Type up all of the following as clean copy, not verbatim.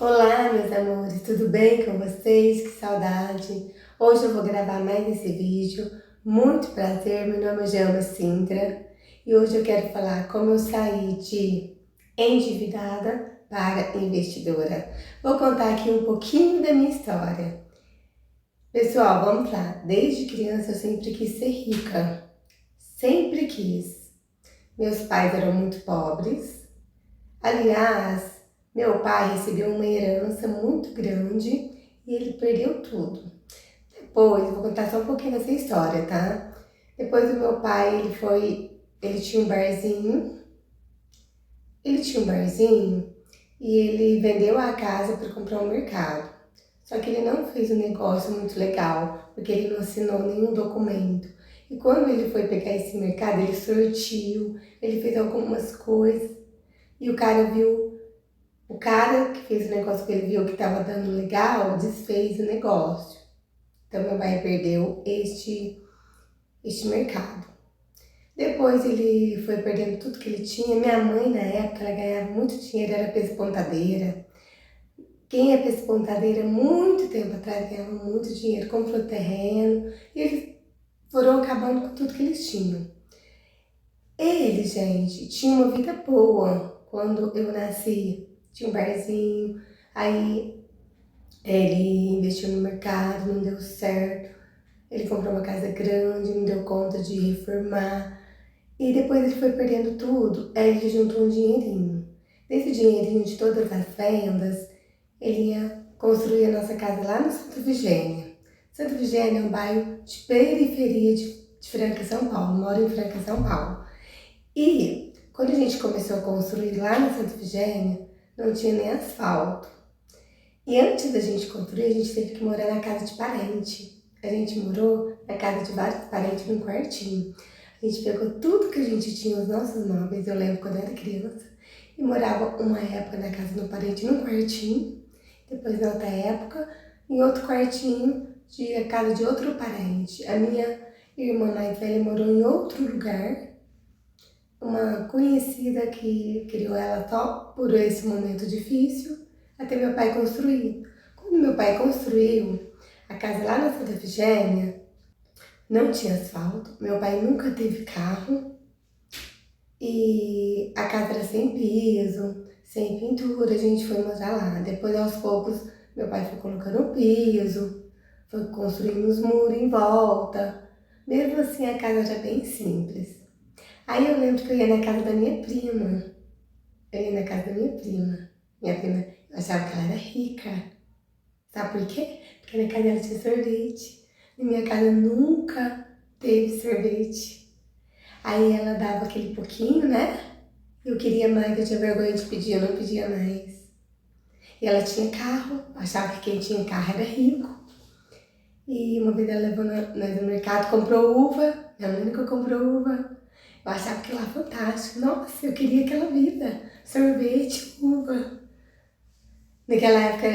Olá, meus amores, tudo bem com vocês? Que saudade! Hoje eu vou gravar mais esse vídeo. Muito prazer, meu nome é Gelma Sintra e hoje eu quero falar como eu saí de endividada para investidora. Vou contar aqui um pouquinho da minha história. Pessoal, vamos lá. Desde criança eu sempre quis ser rica. Sempre quis. Meus pais eram muito pobres. Aliás, meu pai recebeu uma herança muito grande e ele perdeu tudo. Depois, eu vou contar só um pouquinho dessa história, tá? Depois do meu pai, ele tinha um barzinho e ele vendeu a casa para comprar um mercado. Só que ele não fez um negócio muito legal, porque ele não assinou nenhum documento. E quando ele foi pegar esse mercado, ele sortiu, ele fez algumas coisas e o cara que fez o negócio que ele viu que estava dando legal, desfez o negócio. Então meu pai perdeu este mercado. Depois ele foi perdendo tudo que ele tinha. Minha mãe, na época, ela ganhava muito dinheiro, era pespontadeira. Quem é pespontadeira, muito tempo atrás, ganhava muito dinheiro, comprou terreno. E eles foram acabando com tudo que eles tinham. Ele, gente, tinha uma vida boa quando eu nasci. Tinha um barzinho, aí ele investiu no mercado, não deu certo. Ele comprou uma casa grande, não deu conta de reformar. E depois ele foi perdendo tudo, aí ele juntou um dinheirinho. Desse dinheirinho de todas as vendas, ele ia construir a nossa casa lá no Santa Efigênia. Santa Efigênia é um bairro de periferia de Franca, São Paulo. Moro em Franca, São Paulo. E quando a gente começou a construir lá na Santa Efigênia, não tinha nem asfalto. E antes da gente construir, a gente teve que morar na casa de parente. A gente morou na casa de vários parentes num quartinho. A gente pegou tudo que a gente tinha, os nossos móveis, eu lembro quando eu era criança, e morava uma época na casa de um parente num quartinho, depois na outra época, em outro quartinho, a casa de outro parente. A minha irmã mais velha morou em outro lugar, uma conhecida que criou ela só por esse momento difícil, até meu pai construir. Quando meu pai construiu a casa lá na Santa Efigênia, não tinha asfalto, meu pai nunca teve carro e a casa era sem piso, sem pintura, a gente foi morar lá. Depois, aos poucos, meu pai foi colocando o piso, foi construindo os muros em volta. Mesmo assim, a casa era bem simples. Aí eu lembro que eu ia na casa da minha prima. Eu ia na casa da minha prima. Minha prima, eu achava que ela era rica. Sabe por quê? Porque na casa dela tinha sorvete. Na minha casa nunca teve sorvete. Aí ela dava aquele pouquinho, né? Eu queria mais, eu tinha vergonha de pedir, eu não pedia mais. E ela tinha carro, eu achava que quem tinha carro era rico. E uma vez ela levou nós no mercado, comprou uva, minha mãe nunca comprou uva. Eu achava aquilo lá fantástico. Nossa, eu queria aquela vida. Sorvete, uva. Naquela época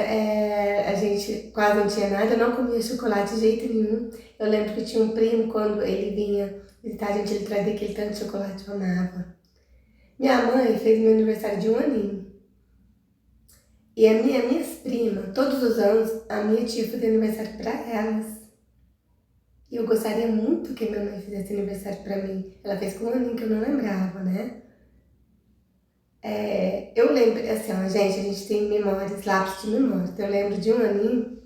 a gente quase não tinha nada, eu não comia chocolate de jeito nenhum. Eu lembro que tinha um primo, quando ele vinha visitar a gente, ele trazia aquele tanto de chocolate que eu amava. Minha mãe fez meu aniversário de um aninho. E minhas primas, todos os anos, a minha tia fazia aniversário para elas. E eu gostaria muito que minha mãe fizesse aniversário para mim. Ela fez com um aninho que eu não lembrava, né? Eu lembro, assim, ó, gente, a gente tem memórias, lápis de memória. Então, eu lembro de um aninho,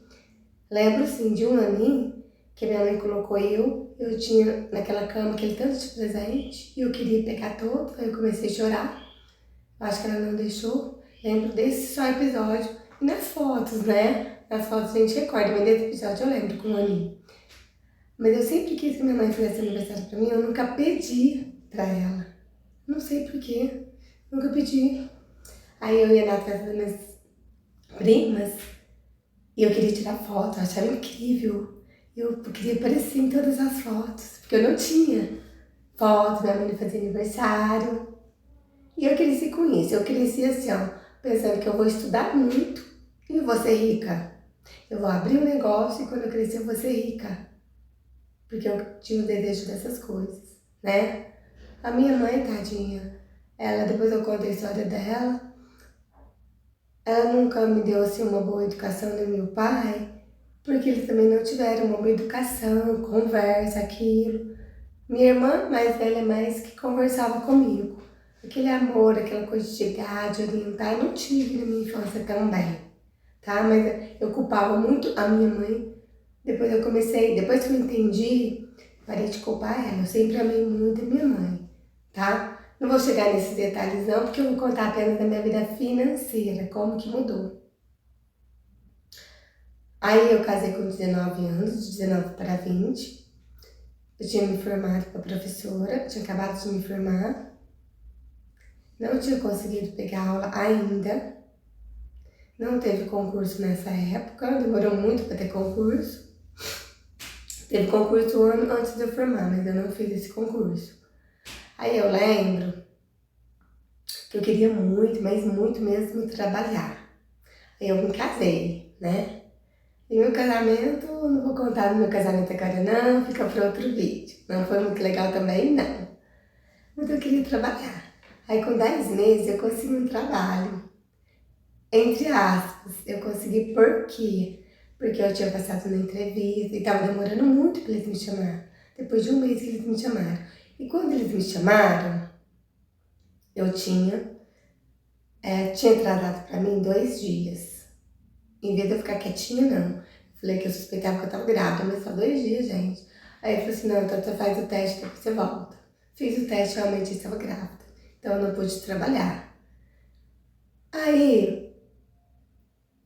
lembro sim de um aninho que minha mãe colocou eu tinha naquela cama aquele tanto de presente e eu queria pegar todo, aí eu comecei a chorar. Acho que ela não deixou. Lembro desse só episódio. E nas fotos, né? Nas fotos a gente recorda, mas desse episódio eu lembro com um aninho. Mas eu sempre quis que minha mãe fizesse aniversário pra mim, eu nunca pedi pra ela. Não sei porquê, nunca pedi. Aí eu ia na casa das minhas primas e eu queria tirar foto, eu achava incrível. Eu queria aparecer em todas as fotos, porque eu não tinha foto, minha mãe fazia aniversário. E eu cresci com isso, eu cresci assim, ó, pensando que eu vou estudar muito e vou ser rica. Eu vou abrir um negócio e quando eu crescer eu vou ser rica. Porque eu tinha o desejo dessas coisas, né? A minha mãe, tadinha, ela, depois eu conto a história dela, ela nunca me deu assim uma boa educação nem meu pai, porque eles também não tiveram uma boa educação, conversa, aquilo. Minha irmã mais velha mais que conversava comigo. Aquele amor, aquela coisa de chegar, de orientar, eu não tive na minha infância também, tá? Mas eu culpava muito a minha mãe. Depois que eu entendi, parei de culpar ela. Eu sempre amei muito a minha mãe, tá? Não vou chegar nesses detalhes não, porque eu vou contar apenas da minha vida financeira, como que mudou. Aí eu casei com 19 anos, de 19 para 20. Eu tinha me formado para professora, tinha acabado de me formar. Não tinha conseguido pegar aula ainda. Não teve concurso nessa época, demorou muito para ter concurso. Teve concurso um ano antes de eu formar, mas eu não fiz esse concurso. Aí eu lembro que eu queria muito, mas muito mesmo trabalhar. Aí eu me casei, né? E meu casamento, não vou contar do meu casamento agora não, fica para outro vídeo. Não foi muito legal também, não. Mas eu queria trabalhar. Aí com 10 meses eu consegui um trabalho. Entre aspas, eu consegui por quê? Porque eu tinha passado na entrevista e tava demorando muito para eles me chamar. Depois de um mês que eles me chamaram. E quando eles me chamaram, eu tinha atrasado para mim 2 dias. Em vez de eu ficar quietinha, não. Falei que eu suspeitava que eu tava grávida, mas só 2 dias, gente. Aí ele falou assim, não, então você faz o teste, depois você volta. Fiz o teste, realmente eu estava grávida. Então eu não pude trabalhar. Aí,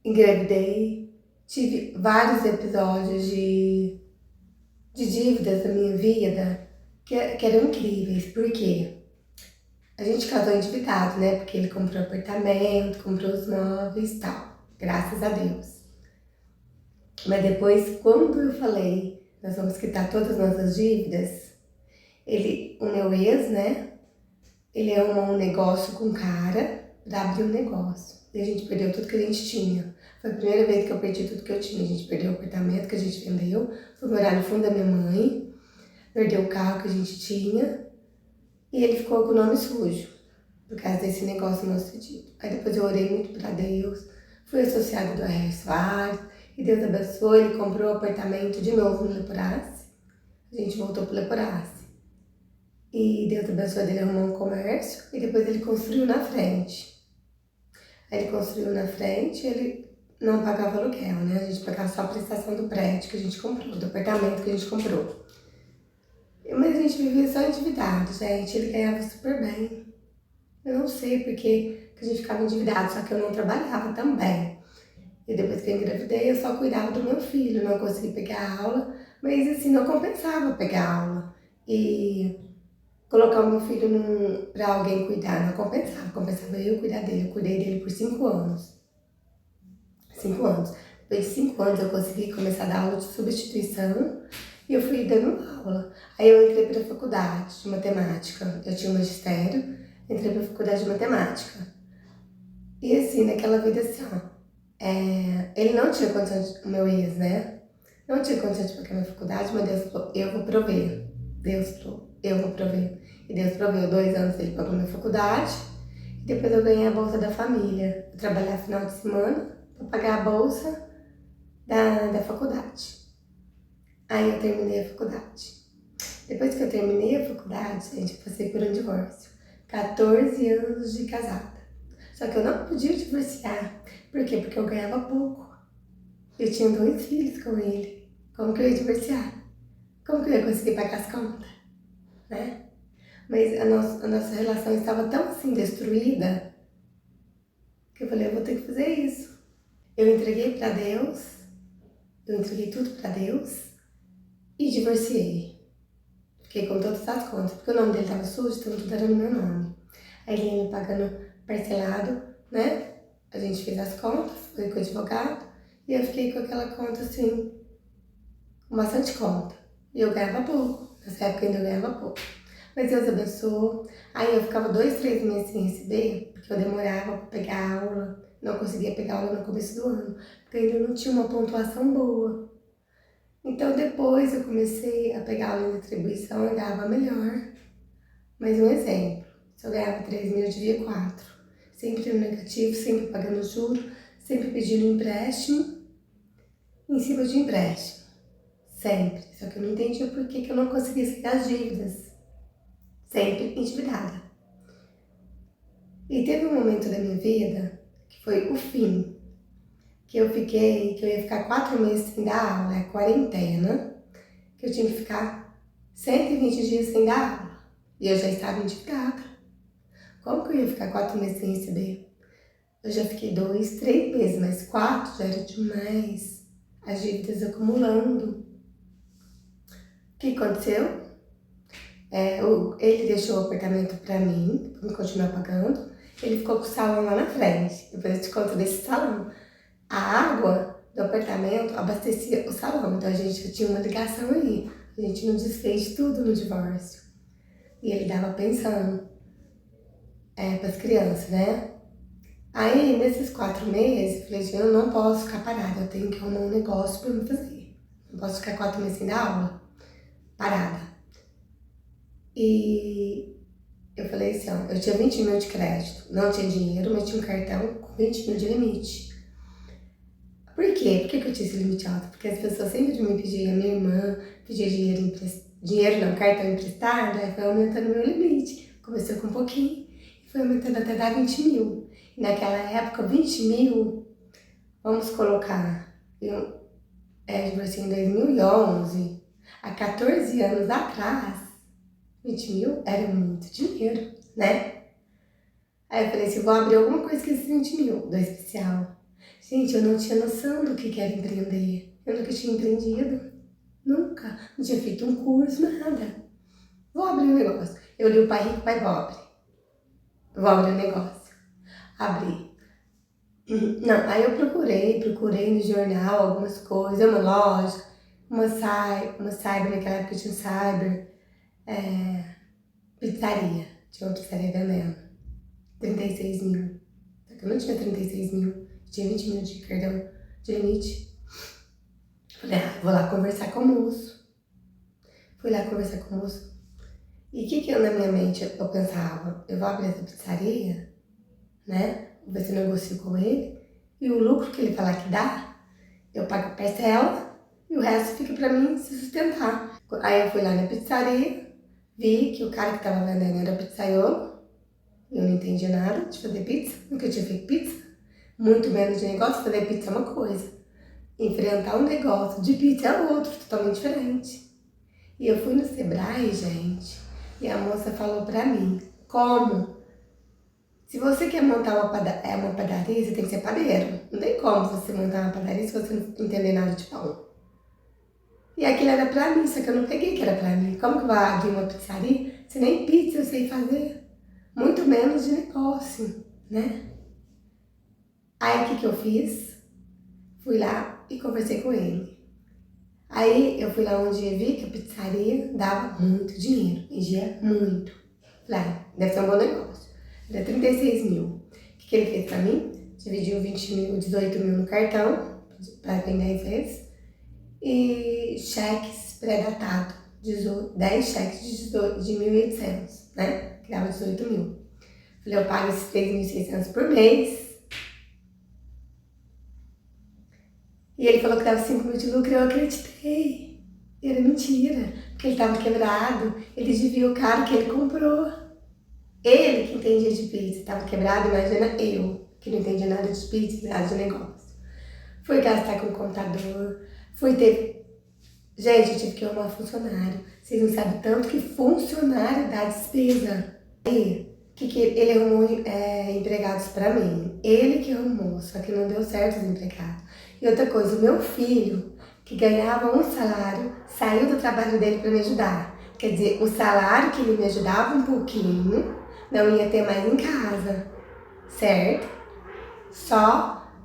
engravidei, tive vários episódios de dívidas na minha vida que eram incríveis. Por quê? A gente casou endividado, né? Porque ele comprou apartamento, comprou os móveis e tal. Graças a Deus. Mas depois, quando eu falei, nós vamos quitar todas as nossas dívidas, o meu ex, né? Ele arrumou um negócio com um cara pra abrir um negócio. E a gente perdeu tudo que a gente tinha. Foi a primeira vez que eu perdi tudo que eu tinha. A gente perdeu o apartamento que a gente vendeu, foi morar no fundo da minha mãe, perdeu o carro que a gente tinha e ele ficou com o nome sujo por causa desse negócio não sucedido. Aí depois eu orei muito pra Deus, fui associada do R. Soares e Deus abençoou. Ele comprou o apartamento de novo no Leporace. A gente voltou pro Leporace. E Deus abençoou, ele arrumou um comércio e depois ele construiu na frente. Aí ele construiu na frente, ele não pagava aluguel, né? A gente pagava só a prestação do prédio que a gente comprou, do apartamento que a gente comprou. Mas a gente vivia só endividado, gente. Ele ganhava super bem. Eu não sei porque que a gente ficava endividado, só que eu não trabalhava também. E depois que eu engravidei, eu só cuidava do meu filho, não consegui pegar aula, mas assim, não compensava pegar aula. E colocar o meu filho pra alguém cuidar, não compensava. Compensava eu cuidar dele. Eu cuidei dele por 5 anos. 5 anos. Depois de 5 anos eu consegui começar a dar aula de substituição e eu fui dando aula. Aí eu entrei para a faculdade de matemática. Eu tinha um magistério, entrei para a faculdade de matemática. E assim, naquela vida assim, ó. Ele não tinha condições, o meu ex, né? Não tinha condições de pagar minha faculdade, mas Deus falou, eu vou prover. Deus falou, eu vou prover. E Deus proveu. 2 anos ele pagou minha faculdade. E depois eu ganhei a bolsa da família. Eu trabalhava final de semana para pagar a bolsa da faculdade. Aí eu terminei a faculdade. Depois que eu terminei a faculdade, gente, eu passei por um divórcio. 14 anos de casada. Só que eu não podia divorciar. Por quê? Porque eu ganhava pouco. Eu tinha 2 filhos com ele. Como que eu ia divorciar? Como que eu ia conseguir pagar as contas? Né? Mas a nossa relação estava tão assim destruída que eu falei, eu vou ter que fazer isso. Eu entreguei para Deus, eu entreguei tudo para Deus e divorciei. Fiquei com todas as contas, porque o nome dele estava sujo, então tudo era no meu nome. Aí ele ia me pagando parcelado, né? A gente fez as contas, foi com o advogado, e eu fiquei com aquela conta assim, com bastante conta. E eu ganhava pouco, nessa época ainda eu ganhava pouco. Mas Deus abençoou. Aí eu ficava 2, 3 meses sem receber, porque eu demorava para pegar aula, não conseguia pegar aula no começo do ano, porque ainda não tinha uma pontuação boa. Então depois eu comecei a pegar aula em distribuição e ganhava melhor. Mas um exemplo, se eu ganhava 3 mil, eu devia 4. Sempre no negativo, sempre pagando juros, sempre pedindo empréstimo em cima de empréstimo. Sempre. Só que eu não entendia por que eu não conseguia sair das dívidas. Sempre endividada. E teve um momento da minha vida que foi o fim. Que eu ia ficar 4 meses sem dar aula, quarentena. Que eu tinha que ficar 120 dias sem dar aula. E eu já estava endividada. Como que eu ia ficar 4 meses sem receber? Eu já fiquei 2, 3 meses, mas 4 já era demais. As dívidas acumulando. O que aconteceu? Ele deixou o apartamento pra mim, pra me continuar pagando. Ele ficou com o salão lá na frente. Depois eu te conto desse salão. A água do apartamento abastecia o salão, então a gente tinha uma ligação aí. A gente não desfez tudo no divórcio. E ele dava pensão pras crianças, né? Aí, nesses 4 meses, eu falei assim, eu não posso ficar parada, eu tenho que arrumar um negócio pra me fazer. Não posso ficar 4 meses sem dar aula, parada. E eu falei assim, ó, eu tinha 20 mil de crédito, não tinha dinheiro, mas tinha um cartão com 20 mil de limite. Por quê? Por que eu tinha esse limite alto? Porque as pessoas sempre me pediam, a minha irmã pedia cartão emprestado, aí foi aumentando meu limite. Começou com um pouquinho, e foi aumentando até dar 20 mil. E naquela época, 20 mil, vamos colocar, eu divorciei em 2011, há 14 anos atrás, 20 mil era muito dinheiro, né? Aí eu falei assim, vou abrir alguma coisa com esses 20 mil, do especial. Gente, eu não tinha noção do que era empreender. Eu nunca tinha empreendido. Nunca. Não tinha feito um curso, nada. Vou abrir um negócio. Eu li o Pai Rico, Pai Pobre. Vou abrir um negócio. Abri. Não, aí eu procurei no jornal algumas coisas, uma loja, uma cyber, naquela época tinha um cyber, pizzaria. Tinha uma pizzaria vendendo. 36 mil. Só que eu não tinha 36 mil. Tinha 20 mil de cartão de limite. Falei, vou lá conversar com o moço. Fui lá conversar com o moço. E o que eu na minha mente eu pensava? Eu vou abrir essa pizzaria, né? Vou ver se eu negocio com ele. E o lucro que ele falar que dá, eu pago parcela e o resto fica pra mim se sustentar. Aí eu fui lá na pizzaria, vi que o cara que tava vendendo era pizzaiolo. Eu não entendia nada de fazer pizza, nunca tinha feito pizza. Muito menos de negócio, fazer pizza é uma coisa. Enfrentar um negócio de pizza é outro, totalmente diferente. E eu fui no Sebrae, gente, e a moça falou pra mim, como? Se você quer montar uma padaria, você tem que ser padeiro. Não tem como você montar uma padaria se você não entender nada de pão. E aquilo era pra mim, só que eu não peguei que era pra mim. Como que eu vou abrir uma pizzaria se nem pizza eu sei fazer? Muito menos de negócio, né? Aí o que eu fiz? Fui lá e conversei com ele. Aí eu fui lá onde eu vi que a pizzaria dava muito dinheiro, vendia muito. Falei, deve ser um bom negócio. Era 36 mil. O que ele fez pra mim? Dividiu 20 mil, 18 mil no cartão, para em 10 vezes. E cheques pré-datados, 10 cheques de 1.800, né? Que dava 18 mil. Falei, eu pago esses 3.600 por mês. E ele falou que dava 5 mil de lucro e eu acreditei. E era mentira, porque ele estava quebrado, ele devia o carro que ele comprou. Ele que entendia de pizza, estava quebrado, imagina eu, que não entendia nada de pizza, nada de negócio. Fui gastar com computador, Gente, eu tive que arrumar funcionário. Vocês não sabem tanto que funcionário dá despesa. E ele arrumou empregados pra mim. Ele que arrumou, só que não deu certo os empregados. E outra coisa, o meu filho, que ganhava um salário, saiu do trabalho dele pra me ajudar. Quer dizer, o salário que ele me ajudava um pouquinho, não ia ter mais em casa, certo?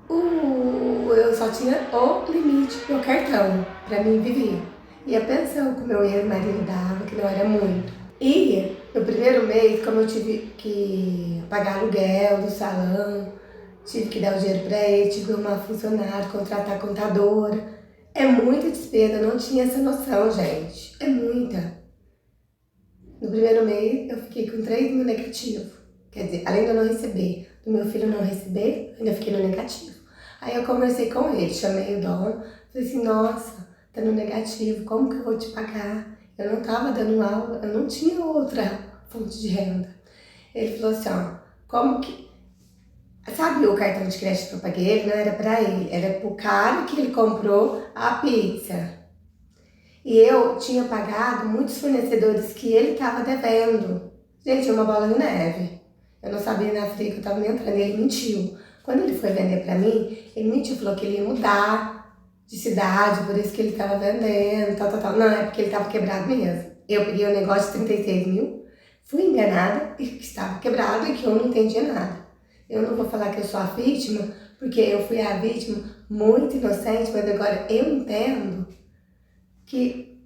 Eu só tinha o limite do cartão pra mim viver. E a pensão que o meu ex-marido dava, que não era muito. E no primeiro mês, como eu tive que pagar aluguel do salão, tive que dar o dinheiro pra ele, tive que arrumar funcionário, contratar contadora. É muita despesa, eu não tinha essa noção, gente. É muita. No primeiro mês, eu fiquei com 3 mil negativo. Quer dizer, além de eu não receber, do meu filho não receber, eu ainda fiquei no negativo. Aí eu conversei com ele, chamei o dono, falei assim, nossa, tá no negativo, como que eu vou te pagar? Eu não tava dando aula, eu não tinha outra fonte de renda. Ele falou assim, ó, como que... Sabe o cartão de crédito que eu paguei? Ele não era pra ele, era pro cara que ele comprou a pizza. E eu tinha pagado muitos fornecedores que ele estava devendo. Gente, é uma bola de neve. Eu não sabia na fria que eu estava me entrando e ele mentiu. Quando ele foi vender pra mim, ele mentiu, falou que ele ia mudar de cidade, por isso que ele estava vendendo, tal, tal, tal. Não, é porque ele estava quebrado mesmo. Eu peguei o negócio de 36 mil, fui enganada e que estava quebrado e que eu não entendia nada. Eu não vou falar que eu sou a vítima, porque eu fui a vítima muito inocente, mas agora eu entendo que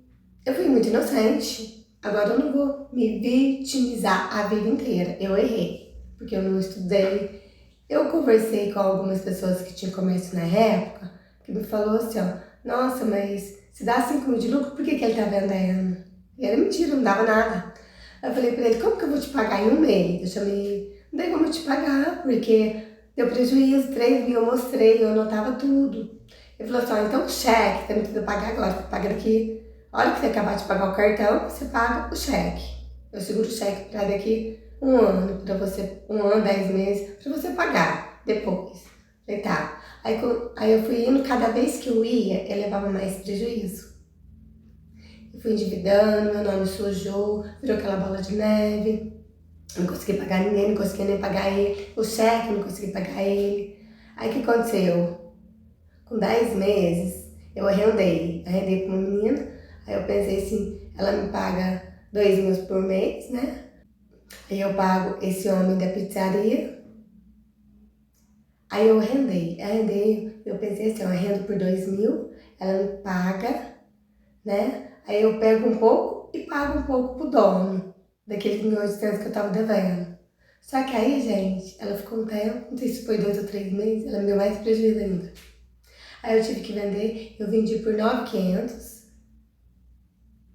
eu fui muito inocente. Agora eu não vou me vitimizar a vida inteira. Eu errei, porque eu não estudei. Eu conversei com algumas pessoas que tinham comércio na época, que me falou assim, ó, nossa, mas se dá 5 mil de lucro, por que ele tá vendendo? E era mentira, não dava nada. Eu falei pra ele, como que eu vou te pagar em um mês? Eu chamei, não tem como eu te pagar, porque deu prejuízo, 3 mil eu mostrei, eu anotava tudo. Ele falou assim, ó, então cheque, você não precisa pagar agora, você paga daqui. A hora que você acabar de pagar o cartão, você paga o cheque. Eu seguro o cheque para daqui 1 ano, para você, 1 ano, 10 meses, para você pagar depois. Falei, tá. Aí eu fui indo, cada vez que eu ia, eu levava mais prejuízo. Eu fui endividando, meu nome sujou, virou aquela bola de neve. Eu não consegui pagar ninguém, não consegui nem pagar ele. O cheque, eu não consegui pagar ele. Aí o que aconteceu? Com 10 meses, eu arrendei para uma menina. Aí eu pensei assim, ela me paga 2 mil por mês, né? Aí eu pago esse homem da pizzaria. Aí eu arrendei. Eu pensei assim, eu arrendo por 2 mil, ela me paga, né? Aí eu pego um pouco e pago um pouco pro dono, daqueles 1.800 que eu tava devendo. Só que aí, gente, ela ficou um tempo, não sei se foi 2 ou 3 meses, ela me deu mais prejuízo ainda. Aí eu tive que vender, eu vendi por 9.500.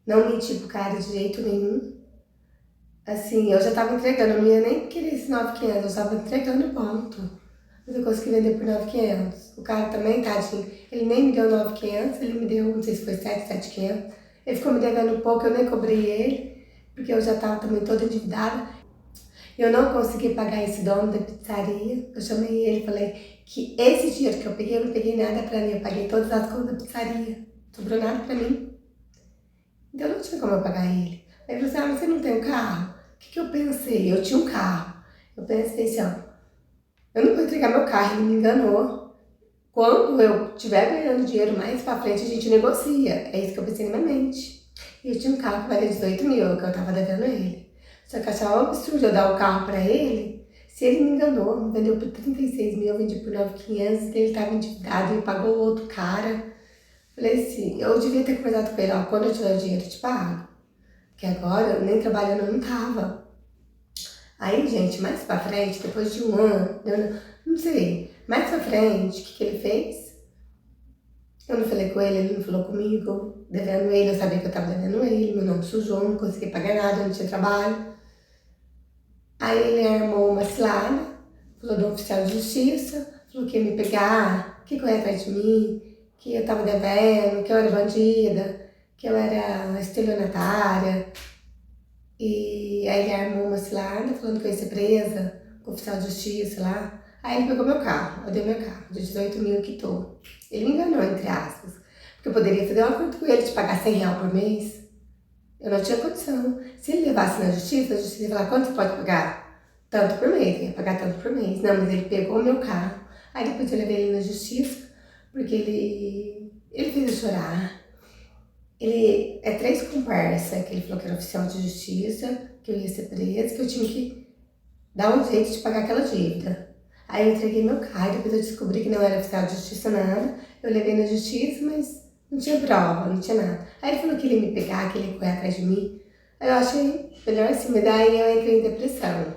Não menti pro cara de jeito nenhum. Assim, eu já tava entregando, eu não ia nem querer esse 9.500, eu tava entregando ponto. Mas eu consegui vender por 9.500. O cara também, tadinho, ele nem me deu 9.500, ele me deu, não sei se foi 7.500. Ele ficou me devendo um pouco, eu nem cobrei ele, porque eu já tava também toda endividada. Eu não consegui pagar esse dono da pizzaria. Eu chamei ele e falei que esse dinheiro que eu peguei, eu não peguei nada pra mim, eu paguei todas as contas da pizzaria. Não sobrou nada pra mim. Então não tinha como eu pagar ele. Aí ele falou assim, ah, mas você não tem um carro? O que eu pensei? Eu tinha um carro. Eu pensei assim, ó, eu não vou entregar meu carro, ele me enganou. Quando eu estiver ganhando dinheiro mais pra frente, a gente negocia. É isso que eu pensei na minha mente. E eu tinha um carro que valia 18 mil, que eu tava devendo a ele. Só que eu achava um absurdo eu dar o carro pra ele, se ele me enganou, me vendeu por 36 mil, eu vendi por 9.500, ele tava endividado, ele pagou o outro cara. Falei assim, eu devia ter conversado com ele, ó, quando eu tiver o dinheiro eu te pago. Porque agora, nem trabalhando eu não tava. Aí, gente, mais pra frente, depois de 1 ano, eu não sei, mais pra frente, o que ele fez? Eu não falei com ele não falou comigo, devendo ele, eu sabia que eu tava devendo ele, meu nome sujou, não consegui pagar nada, eu não tinha trabalho. Aí ele armou uma cilada, falou do oficial de justiça, falou que ia me pegar, que ia atrás de mim, que eu tava devendo, que eu era bandida, que eu era estelionatária. E aí ele armou uma cilada, falando que eu ia ser presa, com o oficial de justiça lá. Aí ele pegou meu carro, eu dei meu carro, de 18 mil quitou. Ele me enganou, entre aspas, porque eu poderia fazer um acordo com ele de pagar 100 reais por mês. Eu não tinha condição. Se ele levasse na justiça, a justiça ia falar, quanto você pode pagar? Tanto por mês, ia pagar tanto por mês. Não, mas ele pegou o meu carro. Aí depois eu levei ele na justiça, porque ele fez eu chorar. Ele é 3 comparsas, que ele falou que era oficial de justiça, que eu ia ser presa, que eu tinha que dar um jeito de pagar aquela dívida. Aí eu entreguei meu carro, depois eu descobri que não era oficial de justiça nada. Eu levei na justiça, mas não tinha prova, não tinha nada. Aí ele falou que ele ia me pegar, que ele ia correr atrás de mim. Aí eu achei melhor assim, mas daí eu entrei em depressão.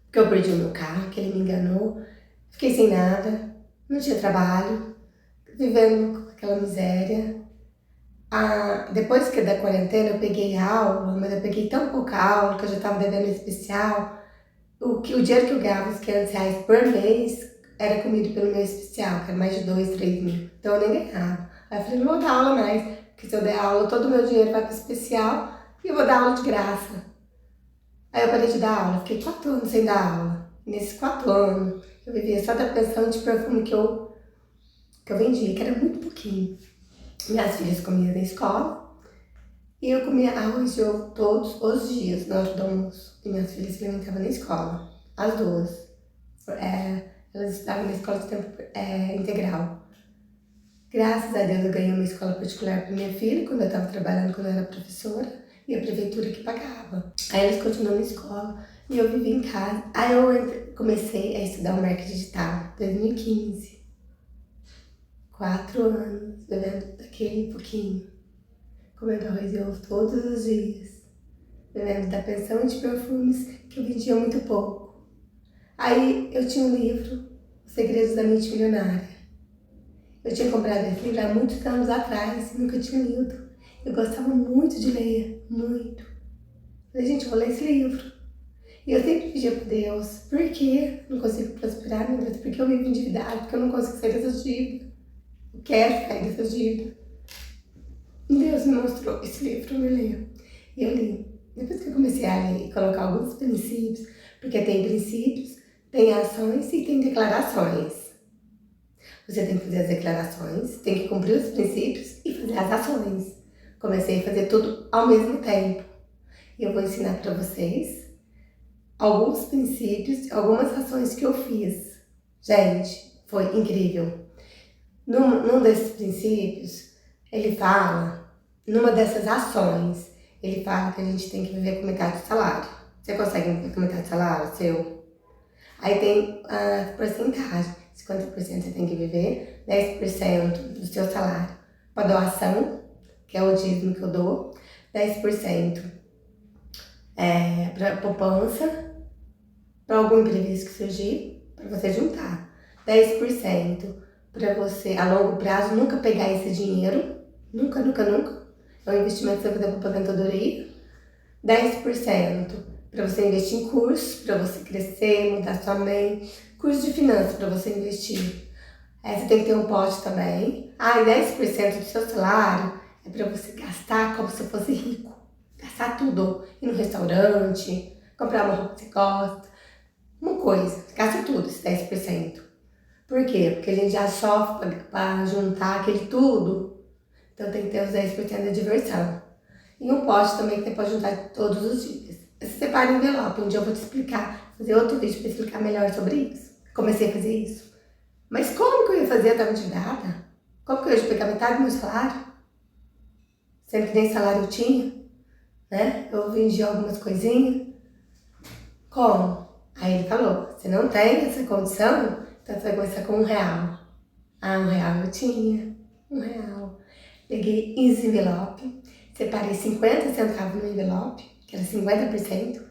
Porque eu perdi o meu carro, que ele me enganou. Fiquei sem nada, não tinha trabalho, vivendo com aquela miséria. Depois que da quarentena eu peguei aula, mas eu peguei tão pouca aula que eu já estava devendo especial. O dinheiro que eu ganhava, os 500 reais por mês, era comido pelo meu especial, que era mais de 2, 3 mil. Então eu nem ganhava. Aí eu falei, não vou dar aula mais, porque se eu der aula, todo o meu dinheiro vai para o especial e eu vou dar aula de graça. Aí eu parei de dar aula, fiquei 4 anos sem dar aula. E nesses 4 anos, eu vivia só da pensão de perfume que eu vendia, que era muito pouquinho. Minhas filhas comiam na escola e eu comia arroz e ovo todos os dias na hora do almoço. E minhas filhas se alimentavam na escola, as duas. Elas estudavam na escola de tempo integral. Graças a Deus eu ganhei uma escola particular para minha filha, quando eu estava trabalhando, quando eu era professora, e a prefeitura que pagava. Aí eles continuam na escola e eu vivi em casa. Aí eu comecei a estudar o marketing digital em 2015. 4 anos bebendo daquele pouquinho, comendo arroz e ovo todos os dias, bebendo da pensão de perfumes que eu vendia muito pouco. Aí eu tinha um livro, Os Segredos da Mente Milionária. Eu tinha comprado esse livro há muitos anos atrás e nunca tinha lido. Eu gostava muito de ler, muito. Falei, gente, eu vou ler esse livro. E eu sempre pedia para Deus, por que não consigo prosperar, meu Deus? Porque eu vivo endividado, porque eu não consigo sair dessas dívidas. Eu quero sair dessas dívidas. E Deus me mostrou esse livro para eu ler. E eu li. Depois que eu comecei a ler e colocar alguns princípios, porque tem princípios, tem ações e tem declarações. Você tem que fazer as declarações, tem que cumprir os princípios e fazer as ações. Comecei a fazer tudo ao mesmo tempo. E eu vou ensinar para vocês alguns princípios e algumas ações que eu fiz. Gente, foi incrível. Num desses princípios, ele fala, numa dessas ações, ele fala que a gente tem que viver com metade do salário. Você consegue viver com metade do salário seu? Aí tem a porcentagem. 50% você tem que viver, 10% do seu salário para doação, que é o dízimo que eu dou, 10% para poupança, para algum imprevisto que surgir, para você juntar. 10% para você, a longo prazo, nunca pegar esse dinheiro, nunca. É um investimento que você vai fazer para aposentadoria. 10% para você investir em curso, para você crescer, mudar sua mente. Curso de finanças para você investir. Você tem que ter um pote também. E 10% do seu salário é para você gastar como se fosse rico. Gastar tudo. Ir no restaurante, comprar uma roupa que você gosta. Uma coisa, gasta tudo, esse 10%. Por quê? Porque a gente já sofre para juntar aquele tudo. Então tem que ter os 10% da diversão. E um pote também que você pode juntar todos os dias. Você separa em envelope. Um dia eu vou te explicar, fazer outro vídeo para explicar melhor sobre isso. Comecei a fazer isso. Mas como que eu ia fazer? Eu estava endividada? Como que eu ia pegar metade do meu salário? Sendo que nem salário eu tinha, né? Eu vendia algumas coisinhas. Como? Aí ele falou, você não tem essa condição? Então você vai começar com R$1. R$1 eu tinha. R$1. Peguei esse envelope, separei 50 centavos no envelope, que era 50%,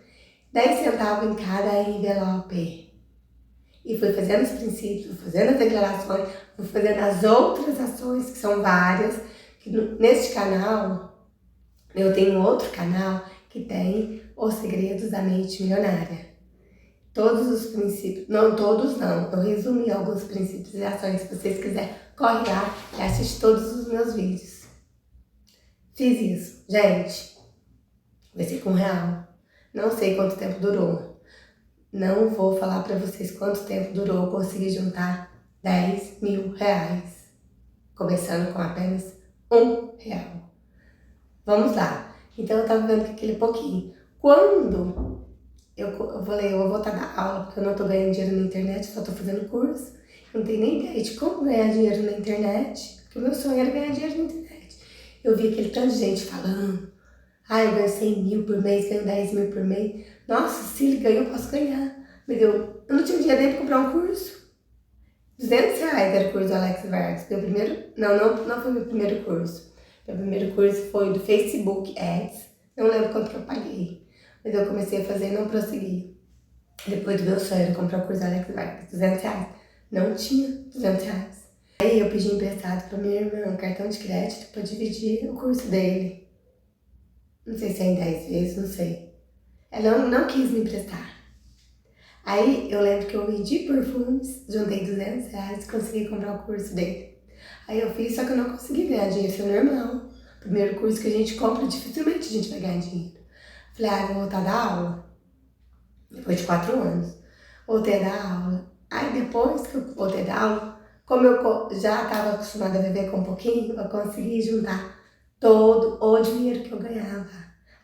10 centavos em cada envelope. E fui fazendo os princípios, fui fazendo as declarações, fui fazendo as outras ações, que são várias. Que neste canal, eu tenho outro canal que tem Os Segredos da Mente Milionária. Todos os princípios, não todos não, eu resumi alguns princípios e ações. Se vocês quiserem, corre lá e assiste todos os meus vídeos. Fiz isso, gente. Vai ser com R$1. Não sei quanto tempo durou. Não vou falar para vocês quanto tempo durou eu conseguir juntar R$10.000. Começando com apenas R$1. Vamos lá. Então eu tava vendo que aquele pouquinho. Quando eu vou voltar a dar aula, porque eu não tô ganhando dinheiro na internet, só tô fazendo curso. Eu não tenho nem ideia de como ganhar dinheiro na internet, porque o meu sonho era ganhar dinheiro na internet. Eu vi aquele tanto de gente falando, eu ganho 100 mil por mês, ganho 10 mil por mês. Nossa, se ele ganha, eu posso ganhar. Mas eu não tinha dinheiro nem pra comprar um curso. R$200 era o curso do Alex Vargas. Meu primeiro, não foi meu primeiro curso. Meu primeiro curso foi do Facebook Ads. Não lembro quanto que eu paguei. Mas eu comecei a fazer e não prossegui. Depois do meu sonho de comprar o curso do Alex Vargas, R$200. Não tinha R$200. Aí eu pedi emprestado pra minha irmã um cartão de crédito pra dividir o curso dele. Não sei se é em 10 vezes, não sei. Ela não quis me emprestar. Aí eu lembro que eu vendi perfumes, juntei R$ 200 e consegui comprar o curso dele. Aí eu fiz, só que eu não consegui ganhar dinheiro, isso é normal. Primeiro curso que a gente compra, dificilmente a gente vai ganhar dinheiro. Falei, eu vou voltar a dar aula. Depois de 4 anos. Voltei a dar aula. Aí depois que eu voltei a dar aula, como eu já estava acostumada a viver com um pouquinho, eu consegui juntar todo o dinheiro que eu ganhava.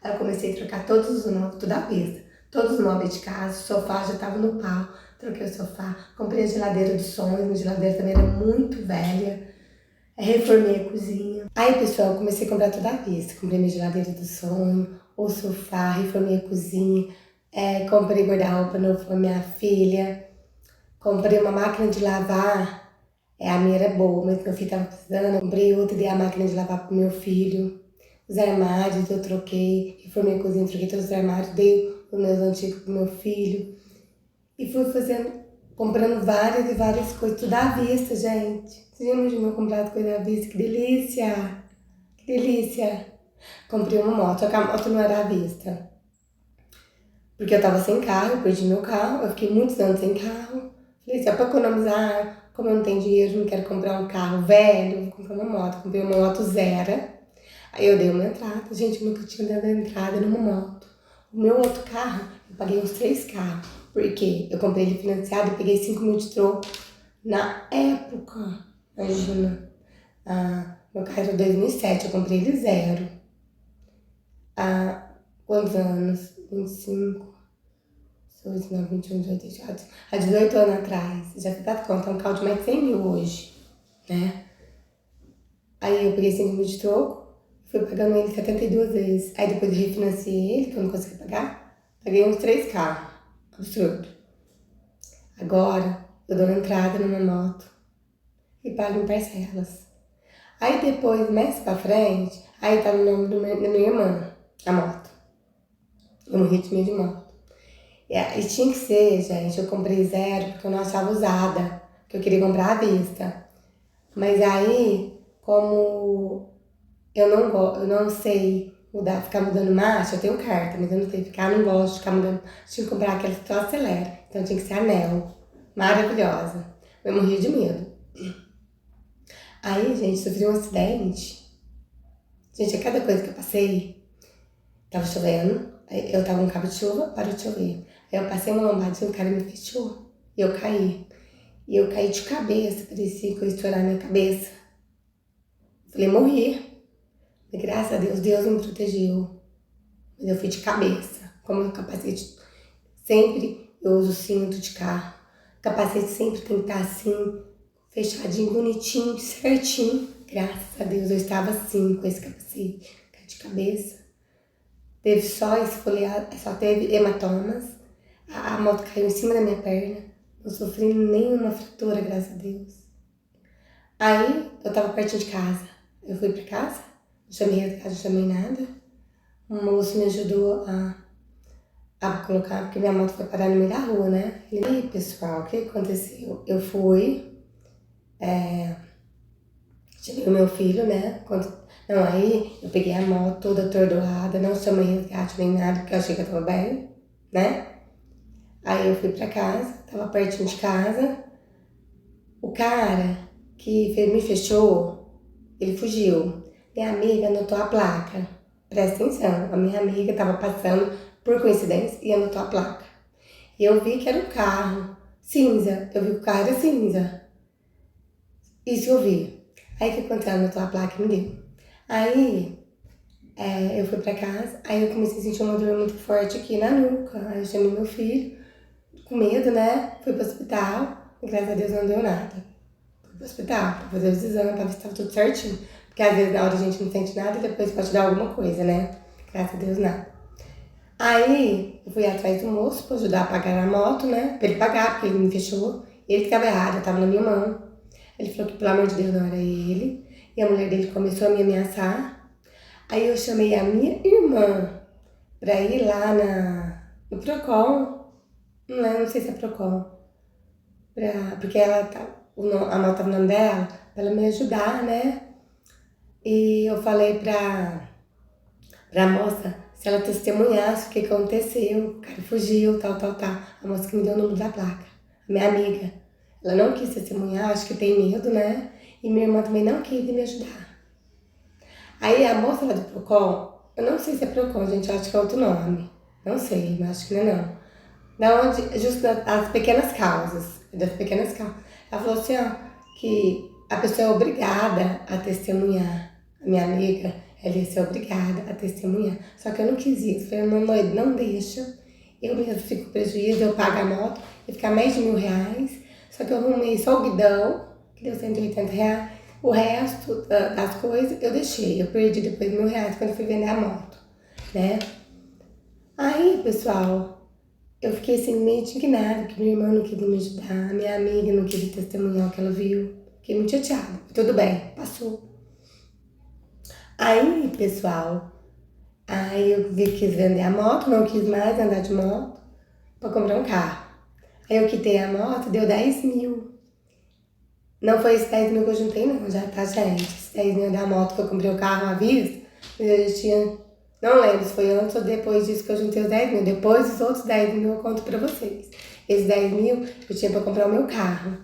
Aí eu comecei a trocar todos os móveis, tudo à vista. Todos os móveis de casa, o sofá já estava no pau. Troquei o sofá, comprei a geladeira dos sonhos, minha geladeira também era muito velha. Reformei a cozinha. Aí, pessoal, eu comecei a comprar tudo à vista. Comprei minha geladeira do sonho, o sofá, reformei a cozinha. Comprei guarda-roupa novo pra minha filha. Comprei uma máquina de lavar. A minha era boa, mas meu filho tava precisando. Eu comprei outra e dei a máquina de lavar pro meu filho. Os armários eu troquei. Reformei a cozinha, troquei todos os armários. Dei os meus antigos pro meu filho. E fui comprando várias e várias coisas, tudo à vista, gente. Você já imaginou comprar coisa à vista? Que delícia! Que delícia! Comprei uma moto, só que a moto não era à vista. Porque eu tava sem carro, eu perdi meu carro, eu fiquei muitos anos sem carro. Falei, se é pra economizar, como eu não tenho dinheiro, não quero comprar um carro velho, eu vou comprar uma moto. Comprei uma moto zero. Aí eu dei uma entrada. Gente, eu nunca tinha dado entrada numa moto. O meu outro carro, eu paguei uns 3 carros. Porque eu comprei ele financiado e peguei 5 mil de troco. Na época, imagina, meu carro era 2007, eu comprei ele zero. Há quantos anos? 25, 19, 21, 18, 24. Há 18 anos atrás. Já fiz dado conta, é um carro de mais de 100 mil hoje, né? Aí eu peguei 5 mil de troco, fui pagando ele 72 vezes. Aí depois eu refinanciei ele, que eu não consegui pagar. Paguei uns 3 carros. Absurdo. Agora, eu dou entrada numa moto e pago em parcelas. Aí depois, mais pra frente, aí tá no nome da minha irmã, a moto. Eu morri de medo de moto. E tinha que ser, gente, eu comprei zero porque eu não achava usada, que eu queria comprar à vista. Mas aí, como eu não sei ficar mudando marcha, eu tenho carta, mas eu não sei ficar, não gosto de ficar mudando. Tinha que comprar aquela que só acelera, então tinha que ser anel. Maravilhosa. Eu morria de medo. Aí, gente, sofri um acidente. Gente, a cada coisa que eu passei, tava chovendo, aí eu tava no cabo de chuva, parou de chover. Aí eu passei uma lombadinha, o cara me fechou, e eu caí. E eu caí de cabeça, parecia que eu ia estourar minha cabeça. Falei, morri. E graças a Deus, Deus me protegeu. Mas eu fui de cabeça. Como o capacete, sempre eu uso cinto de carro. O capacete sempre tem que estar assim, fechadinho, bonitinho, certinho. Graças a Deus eu estava assim, com esse capacete, de cabeça. Teve só esfoliado, só teve hematomas. A moto caiu em cima da minha perna. Não sofri nenhuma fratura, graças a Deus. Aí eu tava pertinho de casa. Eu fui pra casa, não chamei resgate, não chamei nada. O moço me ajudou a colocar, porque minha moto foi parar no meio da rua, né? E aí, pessoal, o que aconteceu? Eu fui, chamei o meu filho, né? Não, aí eu peguei a moto toda atordoada, não chamei resgate nem nada, porque eu achei que eu tava bem, né? Aí eu fui pra casa, tava pertinho de casa. O cara que me fechou, ele fugiu. Minha amiga anotou a placa. Presta atenção, a minha amiga tava passando por coincidência e anotou a placa. E eu vi que era um carro cinza, eu vi que o carro era cinza. Isso eu vi. Aí o que aconteceu? Ela anotou a placa e me deu. Aí eu fui pra casa, aí eu comecei a sentir uma dor muito forte aqui na nuca. Aí eu chamei meu filho, com medo, né? Fui pro hospital, e graças a Deus não deu nada. Fui pro hospital pra fazer os exames, pra ver se tava tudo certinho. Porque às vezes na hora a gente não sente nada e depois pode dar alguma coisa, né? Graças a Deus nada. Aí eu fui atrás do moço pra ajudar a pagar a moto, né? Pra ele pagar, porque ele me fechou. Ele que tava errado, eu tava na minha mão. Ele falou que pelo amor de Deus não era ele. E a mulher dele começou a me ameaçar. Aí eu chamei a minha irmã pra ir lá no Procon. Não sei se é Procon. Porque a moto tava no nome dela, pra ela me ajudar, né? E eu falei pra moça se ela testemunhasse o que aconteceu, o cara fugiu, tal. A moça que me deu o número da placa, a minha amiga, ela não quis testemunhar, acho que tem medo, né? E minha irmã também não quis me ajudar. Aí a moça lá do Procon, eu não sei se é Procon, gente, eu acho que é outro nome. Não sei, mas acho que não é não. Da onde, justo das pequenas causas, das pequenas causas. Ela falou assim, ó, que a pessoa é obrigada a testemunhar. A minha amiga, ela ia ser obrigada a testemunhar. Só que eu não quis isso. Falei, não deixa. Eu mesmo fico com prejuízo, eu pago a moto, ia ficar mais de R$1.000. Só que eu arrumei só o guidão, que deu R$180. O resto das coisas eu deixei. Eu perdi depois R$1.000 quando eu fui vender a moto, né? Aí, pessoal, eu fiquei assim meio indignada, porque minha irmã não queria me ajudar, minha amiga não queria testemunhar o que ela viu. Fiquei muito chateada. Tudo bem, passou. Aí, pessoal, eu quis vender a moto, não quis mais andar de moto pra comprar um carro. Aí eu quitei a moto, deu 10 mil. Não foi esse 10 mil que eu juntei, não, já tá, gente. Esse 10 mil da moto que eu comprei o carro à vista, eu já tinha... Não lembro se foi antes ou depois disso que eu juntei os 10 mil. Depois os outros 10 mil eu conto pra vocês. Esses 10 mil eu tinha pra comprar o meu carro.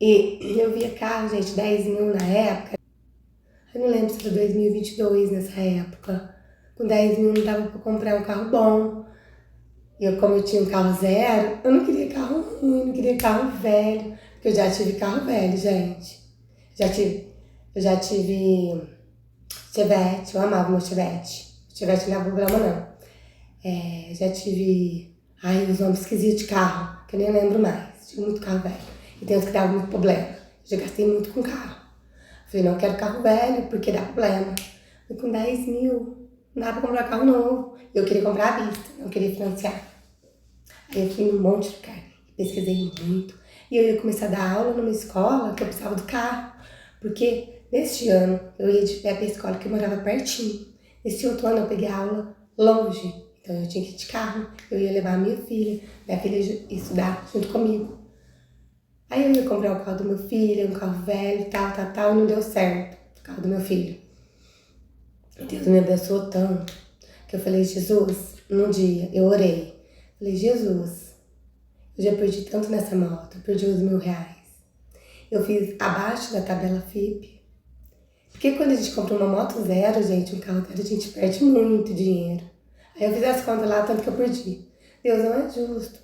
E eu via carro, gente, 10 mil na época. Eu não lembro se era 2022 nessa época. Com 10 mil não dava pra comprar um carro bom. E como eu tinha um carro zero, eu não queria carro ruim, não queria carro velho. Porque eu já tive carro velho, gente. Eu já tive Chevette, eu amava meu Chevette. Chevette não dava problema, não. Já tive... Ai, os nomes esquisitos de carro, que eu nem lembro mais. Tive muito carro velho. E tem uns que davam muito problema. Eu já gastei muito com carro. Falei, não quero carro velho, porque dá problema. E com 10 mil, não dá pra comprar carro novo. Eu queria comprar à vista, não queria financiar. Aí eu fui num monte de lugar, pesquisei muito. E eu ia começar a dar aula numa escola que eu precisava do carro. Porque neste ano eu ia de pé pra escola que eu morava pertinho. Nesse outro ano eu peguei aula longe. Então eu tinha que ir de carro, eu ia levar a minha filha ia estudar junto comigo. Aí eu ia comprar o carro do meu filho, um carro velho, tal, e não deu certo o carro do meu filho. Deus me abençoou tanto que eu falei, Jesus, num dia eu orei. Falei, Jesus, eu já perdi tanto nessa moto, eu perdi os R$1.000. Eu fiz abaixo da tabela FIP. Porque quando a gente compra uma moto zero, gente, um carro zero, a gente perde muito dinheiro. Aí eu fiz as contas lá, tanto que eu perdi. Deus, não é justo.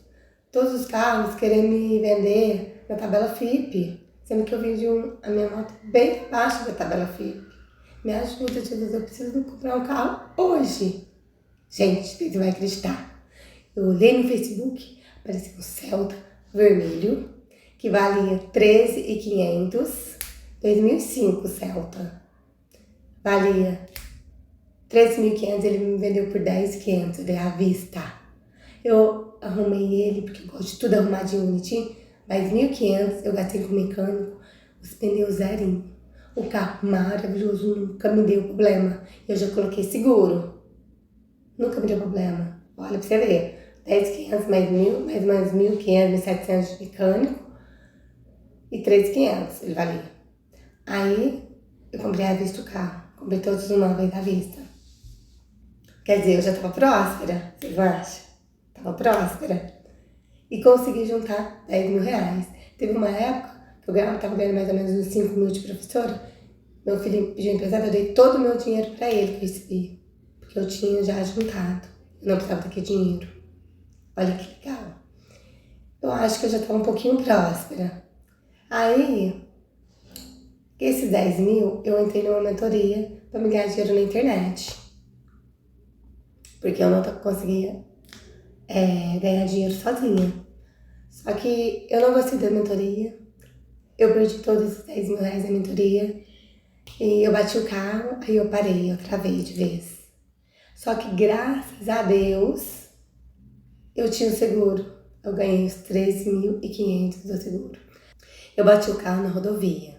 Todos os carros querem me vender na tabela FIP, sendo que eu vendi a minha moto bem abaixo da tabela FIP. Me ajuda, Jesus, eu preciso comprar um carro hoje. Gente, vocês não vão acreditar. Eu olhei no Facebook, apareceu um Celta vermelho, que valia R$13.500, 2005 Celta. Valia R$13.500, ele me vendeu por R$10.500, eu dei à vista. Eu arrumei ele, porque eu gosto de tudo arrumadinho, bonitinho, mas R$1.500 eu gastei com o mecânico, os pneus zerinho. O carro maravilhoso, nunca me deu problema. Eu já coloquei seguro, nunca me deu problema. Olha pra você ver, 10.500 mais 1.000, mais ou menos 1.500, 1.700 de mecânico e 3.500 ele valia. Aí eu comprei à vista o carro, comprei todos os móveis à vista. Quer dizer, eu já tava próspera, vocês acham? Tava próspera. E consegui juntar R$10.000. Teve uma época que eu tava ganhando mais ou menos uns 5 mil de professora. Meu filho pediu emprestado, eu dei todo o meu dinheiro pra ele que eu recebi. Porque eu tinha já juntado. Eu não precisava daquele dinheiro. Olha que legal. Eu acho que eu já tava um pouquinho próspera. Aí, esses 10 mil, eu entrei numa mentoria pra me ganhar dinheiro na internet. Porque eu não conseguia ganhar dinheiro sozinha. Só que eu não gostei da mentoria. Eu perdi todos esses R$10.000 na mentoria. E eu bati o carro, aí eu parei, eu travei de vez. Só que graças a Deus, eu tinha o seguro. Eu ganhei os 13.500 do seguro. Eu bati o carro na rodovia.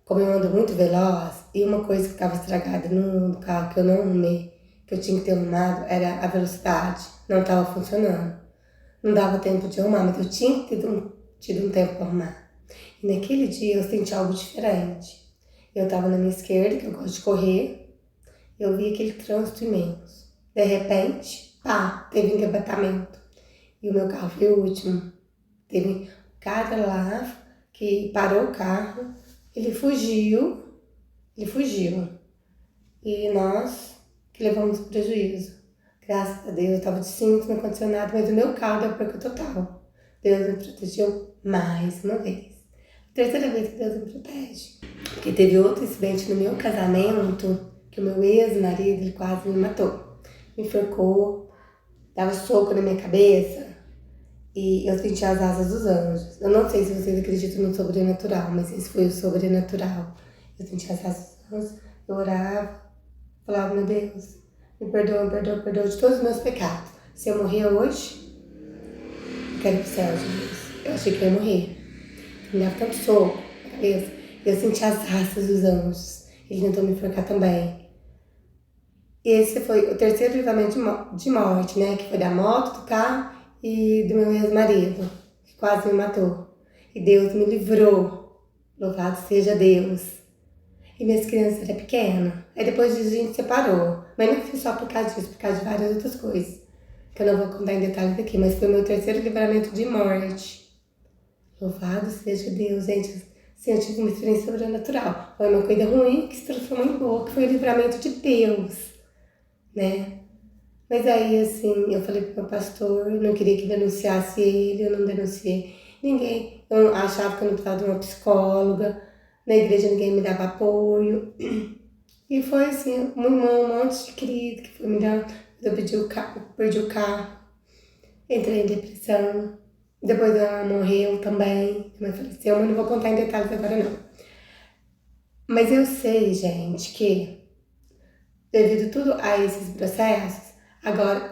Como eu ando muito veloz, e uma coisa que estava estragada no carro que eu não arrumei, que eu tinha que ter arrumado, era a velocidade. Não estava funcionando. Não dava tempo de arrumar, mas eu tinha tido um tempo para arrumar. E naquele dia eu senti algo diferente. Eu estava na minha esquerda, que eu gosto de correr, eu vi aquele trânsito imenso. De repente, pá, teve engavetamento. E o meu carro foi o último. Teve um cara lá que parou o carro, ele fugiu. E nós que levamos prejuízo. Graças a Deus, eu tava de cinto, não aconteceu nada, mas o meu carro deu perca total. Deus me protegeu mais uma vez. Terceira vez que Deus me protege. Porque teve outro incidente no meu casamento, que o meu ex-marido, ele quase me matou. Me enforcou, dava soco na minha cabeça e eu senti as asas dos anjos. Eu não sei se vocês acreditam no sobrenatural, mas esse foi o sobrenatural. Eu senti as asas dos anjos, eu orava, falava, meu Deus, me perdoa de todos os meus pecados. Se eu morrer hoje, eu quero ir pro céu, Jesus. Eu achei que eu ia morrer. Me dava tanto soco na cabeça. Eu senti as raças dos anjos. Ele tentou me enforcar também. Esse foi o terceiro livramento de morte, né? Que foi da moto, do carro e do meu ex-marido, que quase me matou. E Deus me livrou. Louvado seja Deus. E minhas crianças eram pequenas. Aí depois disso a gente separou. Mas não foi só por causa disso, por causa de várias outras coisas. Que eu não vou contar em detalhes aqui. Mas foi o meu terceiro livramento de morte. Louvado seja Deus, gente. Sim, eu tive uma experiência sobrenatural. Foi uma coisa ruim que se transformou em boa, que foi o livramento de Deus, né? Mas aí, assim, eu falei pro meu pastor, não queria que denunciasse ele, eu não denunciei ninguém. Eu achava que eu não precisava de uma psicóloga, na igreja ninguém me dava apoio. E foi assim, um monte de querido que foi me dar. Eu perdi o carro, entrei em depressão. Depois ela morreu também, minha mãe faleceu, mas não vou contar em detalhes agora não. Mas eu sei, gente, que devido tudo a esses processos, agora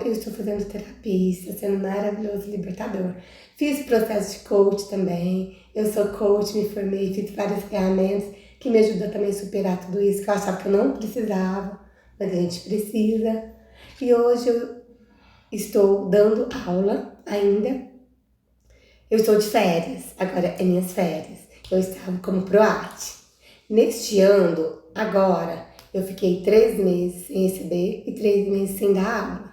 eu estou fazendo terapia, está sendo maravilhoso, libertador. Fiz processo de coach também, eu sou coach, me formei, fiz várias ferramentas que me ajudam também a superar tudo isso, que eu achava que eu não precisava, mas a gente precisa. E hoje eu estou dando aula ainda. Eu estou de férias, agora é minhas férias. Eu estava como PROAT. Neste ano, agora, eu fiquei 3 meses sem receber e 3 meses sem dar aula.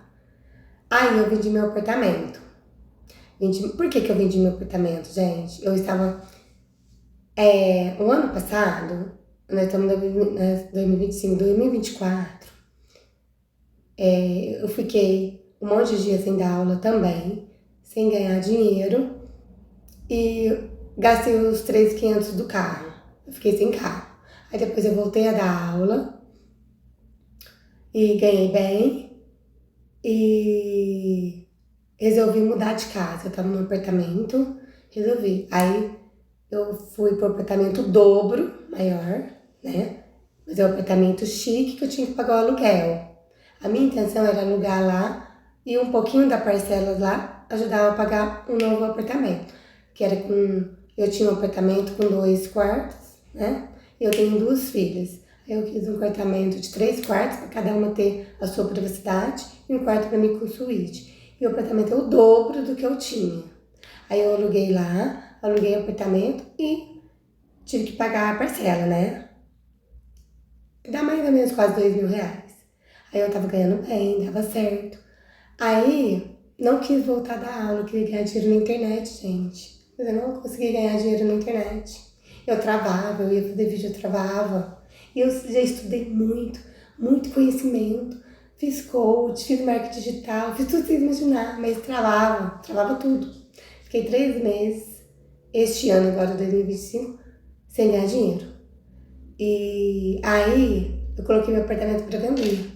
Aí eu vendi meu apartamento. Por que eu vendi meu apartamento, gente? Eu estava... o ano passado, nós estamos em 2025, 2024, eu fiquei um monte de dias sem dar aula também, sem ganhar dinheiro. E gastei os 3.500 do carro. Eu fiquei sem carro. Aí depois eu voltei a dar aula. E ganhei bem. E resolvi mudar de casa. Eu tava num apartamento. Resolvi. Aí eu fui pro apartamento dobro, maior, né? Mas é um apartamento chique que eu tinha que pagar o aluguel. A minha intenção era alugar lá e um pouquinho da parcela lá ajudava a pagar um novo apartamento. Que era eu tinha um apartamento com 2 quartos, né? E eu tenho 2 filhas. Aí eu quis um apartamento de 3 quartos, para cada uma ter a sua privacidade, e um quarto para mim com suíte. E o apartamento é o dobro do que eu tinha. Aí eu aluguei lá, aluguei o apartamento e tive que pagar a parcela, né? Dá mais ou menos quase R$ 2.000. Aí eu tava ganhando bem, dava certo. Aí, não quis voltar a dar aula, eu queria ganhar dinheiro na internet, gente. Mas eu não consegui ganhar dinheiro na internet. Eu travava, eu ia fazer vídeo, eu travava. E eu já estudei muito, muito conhecimento. Fiz coach, fiz marketing digital, fiz tudo que você imaginar, mas travava tudo. Fiquei 3 meses, este ano agora, 2025, sem ganhar dinheiro. E aí, eu coloquei meu apartamento para vender.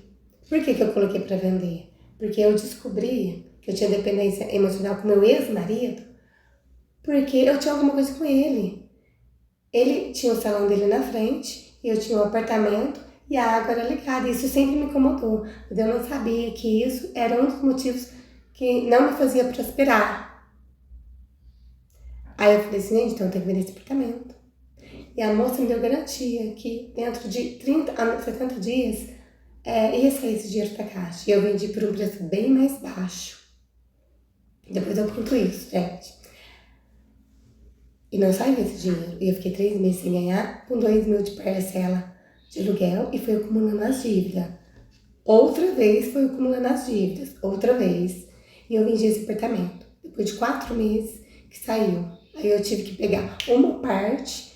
Por que eu coloquei para vender? Porque eu descobri que eu tinha dependência emocional com meu ex-marido, porque eu tinha alguma coisa com ele. Ele tinha o salão dele na frente, e eu tinha um apartamento, e a água era ligada. Isso sempre me incomodou, mas eu não sabia que isso era um dos motivos que não me fazia prosperar. Aí eu falei assim, gente, então eu tenho que vender esse apartamento. E a moça me deu garantia que dentro de 30 a 70 dias ia sair esse dinheiro pra caixa. E eu vendi por um preço bem mais baixo. Depois eu conto isso, gente. E não saiu esse dinheiro. E eu fiquei 3 meses sem ganhar, com 2.000 de parcela de aluguel, e fui acumulando as dívidas. Outra vez foi acumulando as dívidas, outra vez. E eu vendi esse apartamento. Depois de 4 meses que saiu. Aí eu tive que pegar uma parte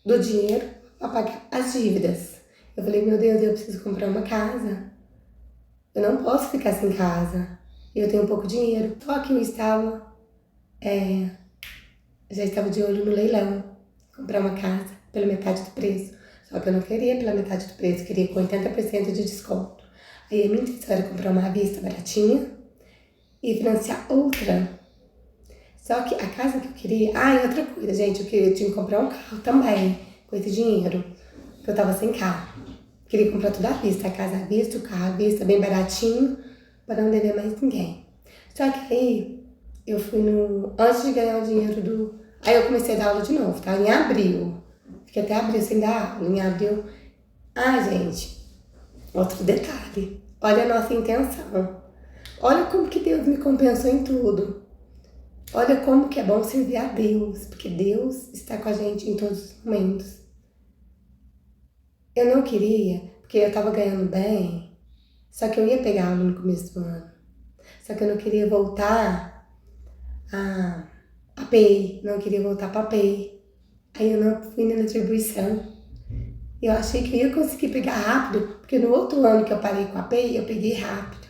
do dinheiro para pagar as dívidas. Eu falei, meu Deus, eu preciso comprar uma casa. Eu não posso ficar sem casa. Eu tenho pouco dinheiro. Só que eu já estava de olho no leilão. Comprar uma casa pela metade do preço. Só que eu não queria pela metade do preço, eu queria com 80% de desconto. Aí a minha intenção era comprar uma à vista baratinha e financiar outra. Só que a casa que eu queria... Ah, e outra coisa, gente, eu tinha que comprar um carro também com esse dinheiro. Porque eu tava sem carro. Queria comprar tudo à vista, a casa à vista, o carro à vista, bem baratinho, para não dever mais ninguém. Só que aí, eu fui antes de ganhar o dinheiro Aí eu comecei a dar aula de novo, tá? Em abril. Fiquei até abril sem dar aula, em abril. Ah, gente, outro detalhe. Olha a nossa intenção. Olha como que Deus me compensou em tudo. Olha como que é bom servir a Deus, porque Deus está com a gente em todos os momentos. Eu não queria, porque eu tava ganhando bem, só que eu ia pegar aula no começo do ano. Só que eu não queria voltar a PEI, não queria voltar pra PEI. Aí eu não fui na atribuição. Eu achei que eu ia conseguir pegar rápido, porque no outro ano que eu parei com a PEI, eu peguei rápido.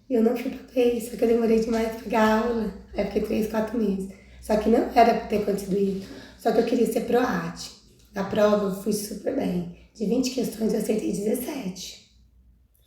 E eu não fui pra PEI, só que eu demorei demais pra pegar aula. Aí eu fiquei 3, 4 meses. Só que não era pra ter acontecido. Só que eu queria ser PROAT. Na prova eu fui super bem. De 20 questões eu acertei 17.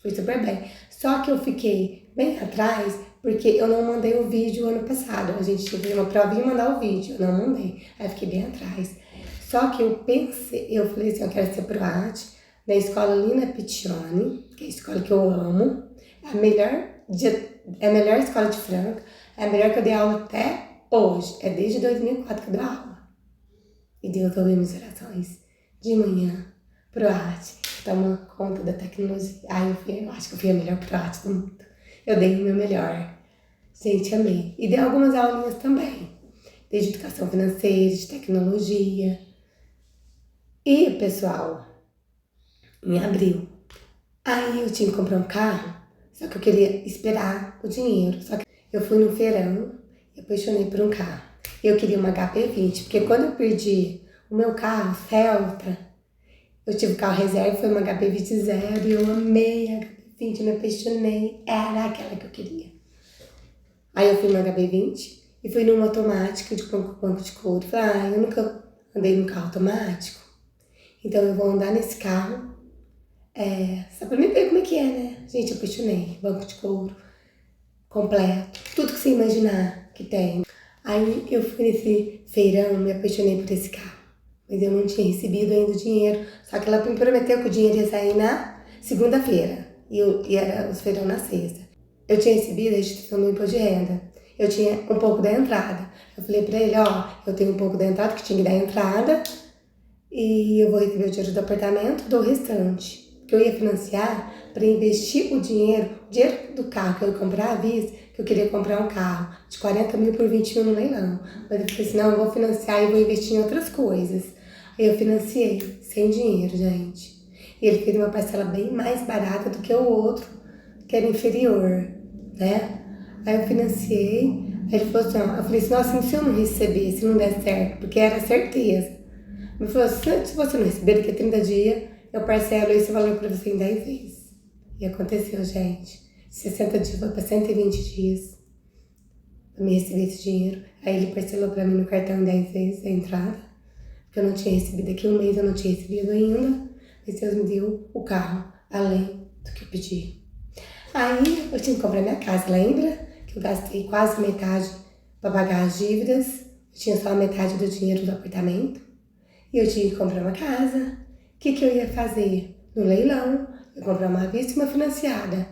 Fui super bem. Só que eu fiquei bem atrás porque eu não mandei o vídeo ano passado. A gente tinha que fazer uma prova e mandar o vídeo. Eu não mandei. Aí eu fiquei bem atrás. Só que eu falei assim, eu quero ser PROAT na escola Lina Piccioni, que é a escola que eu amo. É a melhor escola de Franca. É a melhor que eu dei aula até hoje. É desde 2004 que eu dou aula. E Deus ouviu minhas orações. De manhã, PROAT, toma conta da tecnologia. Eu acho que eu fui a melhor PROAT do mundo. Eu dei o meu melhor. Gente, amei. E dei algumas aulinhas também. Desde educação financeira, de tecnologia. E, pessoal, em abril, aí eu tinha que comprar um carro, só que eu queria esperar o dinheiro. Só que eu fui no feirão e apaixonei por um carro. Eu queria uma HP20, porque quando eu perdi o meu carro, Celta, eu tive carro reserva, foi uma HP20 zero e eu amei a HP20, eu me apaixonei, era aquela que eu queria. Aí eu fui no HB20 e fui numa automática de banco de couro. Falei, eu nunca andei num carro automático, então eu vou andar nesse carro, só pra me ver como é que é, né? Gente, eu apaixonei, banco de couro, completo, tudo que você imaginar que tem. Aí eu fui nesse feirão, me apaixonei por esse carro, mas eu não tinha recebido ainda o dinheiro, só que ela me prometeu que o dinheiro ia sair na segunda-feira, e era os feirão na sexta. Eu tinha recebido a restituição do imposto de renda. Eu tinha um pouco da entrada. Eu falei pra ele, eu tenho um pouco da entrada, que tinha que dar a entrada, e eu vou receber o dinheiro do apartamento, do restante. Que eu ia financiar para investir o dinheiro do carro que eu ia comprar à vista, que eu queria comprar um carro de 40 mil por 20 mil no leilão. Mas eu falei assim, não, eu vou financiar e vou investir em outras coisas. Aí eu financiei, sem dinheiro, gente. E ele fez uma parcela bem mais barata do que o outro, que era inferior, né? Aí eu financiei, aí ele falou assim, eu falei assim, nossa, se eu não receber, se não der certo, porque era certeza. Ele falou assim, se você não receber daqui a 30 dias, eu parcelo esse valor pra você em 10 vezes. E aconteceu, gente. 60 dias foi pra 120 dias pra me receber esse dinheiro. Aí ele parcelou pra mim no cartão em 10 vezes a entrada, porque eu não tinha recebido daqui a um mês, eu não tinha recebido ainda. Mas Deus me deu o carro, além do que eu pedi. Aí eu tinha que comprar minha casa, lembra? Que eu gastei quase metade para pagar as dívidas. Eu tinha só a metade do dinheiro do apartamento. E eu tinha que comprar uma casa. O que eu ia fazer? No leilão, eu ia comprar uma à vista e uma financiada.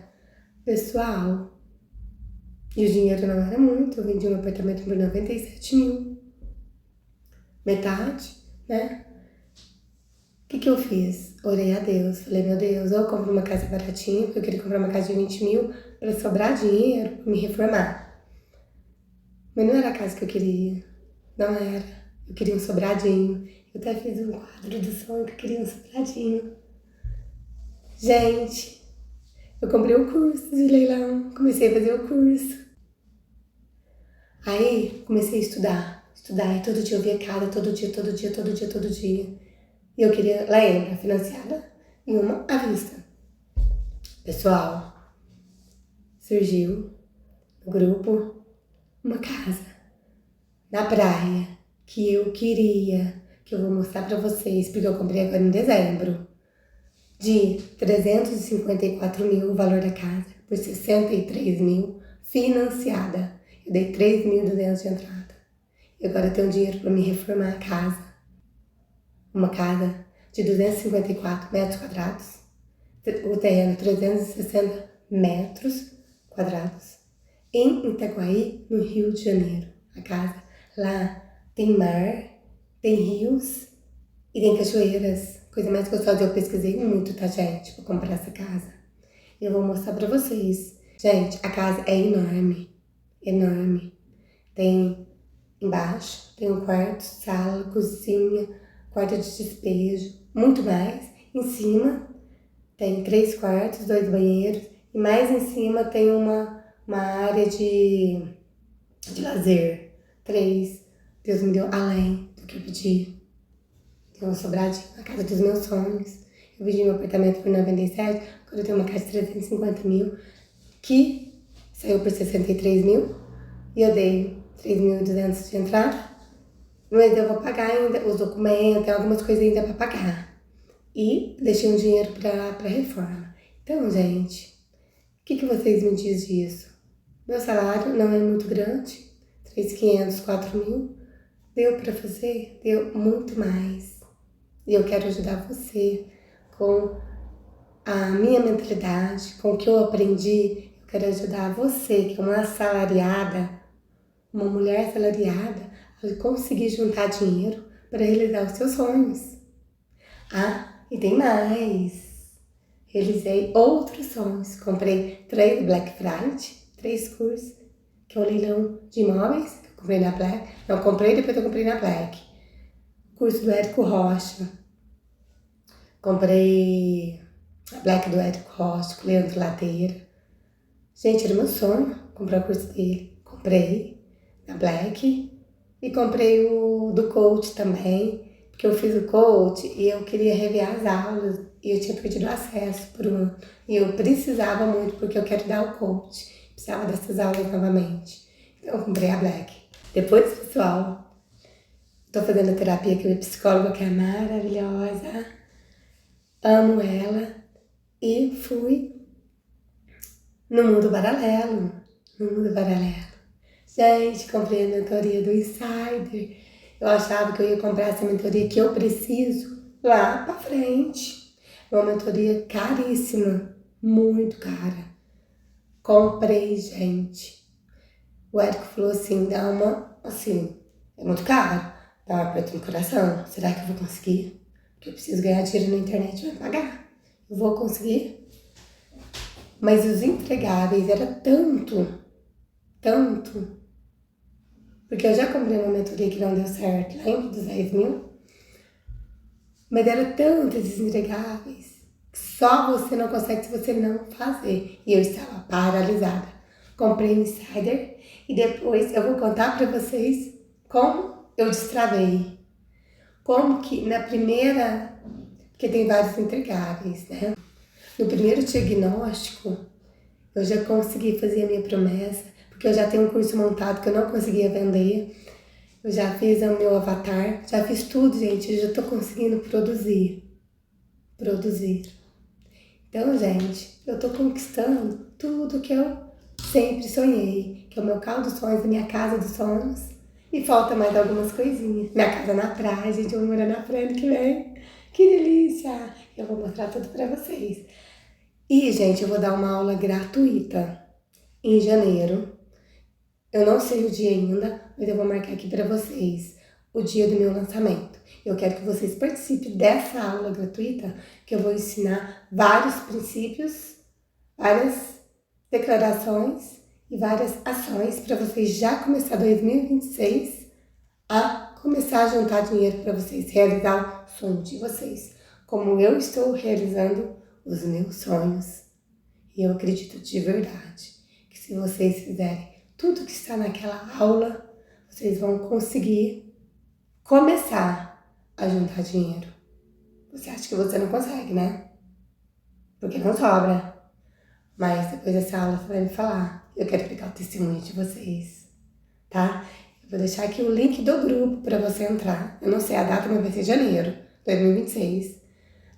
Pessoal, e o dinheiro não era muito. Eu vendi um apartamento por 97 mil. Metade, né? O que eu fiz? Orei a Deus. Falei, meu Deus, ou eu compro uma casa baratinha, porque eu queria comprar uma casa de 20 mil para sobrar dinheiro para me reformar. Mas não era a casa que eu queria. Não era. Eu queria um sobradinho. Eu até fiz um quadro do sonho que eu queria um sobradinho. Gente, Eu comprei o curso de leilão, comecei a fazer o curso. Aí comecei a estudar, e todo dia eu via cada, todo dia. E eu queria lembra, financiada em uma à vista. Pessoal, surgiu no grupo uma casa na praia que eu queria, que eu vou mostrar pra vocês, porque eu comprei agora em dezembro, de 354 mil o valor da casa, por 63 mil, financiada. Eu dei 3.200 de entrada. E agora eu tenho dinheiro para me reformar a casa. Uma casa de 254 metros quadrados, o terreno 360 metros quadrados, em Itaguaí, no Rio de Janeiro. A casa lá tem mar, tem rios e tem cachoeiras. Coisa mais gostosa, eu pesquisei muito, tá, gente, pra comprar essa casa. Eu vou mostrar pra vocês. Gente, a casa é enorme, enorme. Tem embaixo, tem um quarto, sala, cozinha, quarto de despejo, muito mais. Em cima tem 3 quartos, 2 banheiros e mais em cima tem uma área de lazer. 3, Deus me deu além do que eu pedi. Tem um sobradinho, a casa dos meus sonhos. Eu vendi meu apartamento por 97, agora eu tenho uma casa de 350 mil, que saiu por 63 mil, e eu dei 3.200 de entrada, mas eu vou pagar ainda os documentos, tem algumas coisas ainda para pagar. E deixei um dinheiro para reforma. Então, gente, o que vocês me dizem disso? Meu salário não é muito grande, 3.500, 4.000, deu para fazer? Deu muito mais. E eu quero ajudar você com a minha mentalidade, com o que eu aprendi. Eu quero ajudar você, que é uma assalariada, uma mulher assalariada, a conseguir juntar dinheiro para realizar os seus sonhos. Ah, e tem mais. Realizei outros sonhos. Comprei 3 Black Friday, 3 cursos, que é o leilão de imóveis, que eu comprei na Black. Não, comprei depois eu comprei na Black. Curso do Érico Rocha. Comprei a Black do Érico Rocha, com o Leandro Ladeira. Gente, era meu sonho comprar o curso dele. Comprei na Black e comprei o do coach também, porque eu fiz o coach e eu queria rever as aulas e eu tinha perdido acesso por um ano. E eu precisava muito, porque eu quero dar o coach. Precisava dessas aulas novamente. Então eu comprei a Black. Depois, pessoal, tô fazendo terapia com a minha psicóloga, que é maravilhosa. Amo ela. E fui no mundo paralelo. Gente, comprei a mentoria do Insider. Eu achava que eu ia comprar essa mentoria que eu preciso lá pra frente. É uma mentoria caríssima, muito cara. Comprei, gente. O Érico falou assim, é muito caro, dá um aperto no coração. Será que eu vou conseguir? Porque eu preciso ganhar dinheiro na internet e vai pagar. Eu vou conseguir? Mas os entregáveis era tanto, porque eu já comprei uma mentoria que não deu certo, lembra dos 10 mil? Mas era tanto esses entregáveis, que só você não consegue se você não fazer. E eu estava paralisada. Comprei um Insider e depois eu vou contar para vocês como eu destravei. Como que na primeira, porque tem vários entregáveis, né? No primeiro diagnóstico, eu já consegui fazer a minha promessa, porque eu já tenho um curso montado que eu não conseguia vender. Eu já fiz o meu avatar, já fiz tudo, gente. Eu já tô conseguindo produzir. Então, gente, eu tô conquistando tudo que eu sempre sonhei, que é o meu carro dos sonhos, a minha casa dos sonhos. E falta mais algumas coisinhas. Minha casa na praia, gente, eu vou morar na praia ano que vem. Que delícia! Eu vou mostrar tudo pra vocês. E, gente, eu vou dar uma aula gratuita em janeiro. Eu não sei o dia ainda, mas eu vou marcar aqui para vocês o dia do meu lançamento. Eu quero que vocês participem dessa aula gratuita, que eu vou ensinar vários princípios, várias declarações e várias ações para vocês já começar 2026 a começar a juntar dinheiro para vocês realizar o sonho de vocês, como eu estou realizando os meus sonhos. E eu acredito de verdade que se vocês fizerem tudo que está naquela aula, vocês vão conseguir começar a juntar dinheiro. Você acha que você não consegue, né? Porque não sobra. Mas depois dessa aula você vai me falar. Eu quero pegar o testemunho de vocês, tá? Eu vou deixar aqui o link do grupo para você entrar. Eu não sei a data, mas vai ser janeiro de 2026.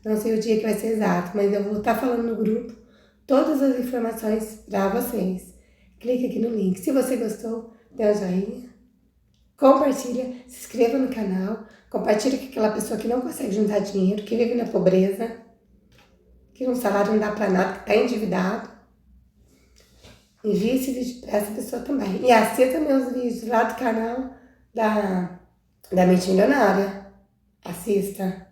Não sei o dia que vai ser exato, mas eu vou estar falando no grupo todas as informações para vocês. Clique aqui no link. Se você gostou, dê um joinha. Compartilha, se inscreva no canal. Compartilha com aquela pessoa que não consegue juntar dinheiro, que vive na pobreza, que um salário não dá para nada, que está endividado. Envie esse vídeo para essa pessoa também. E assista meus vídeos lá do canal da Mente Milionária. Assista,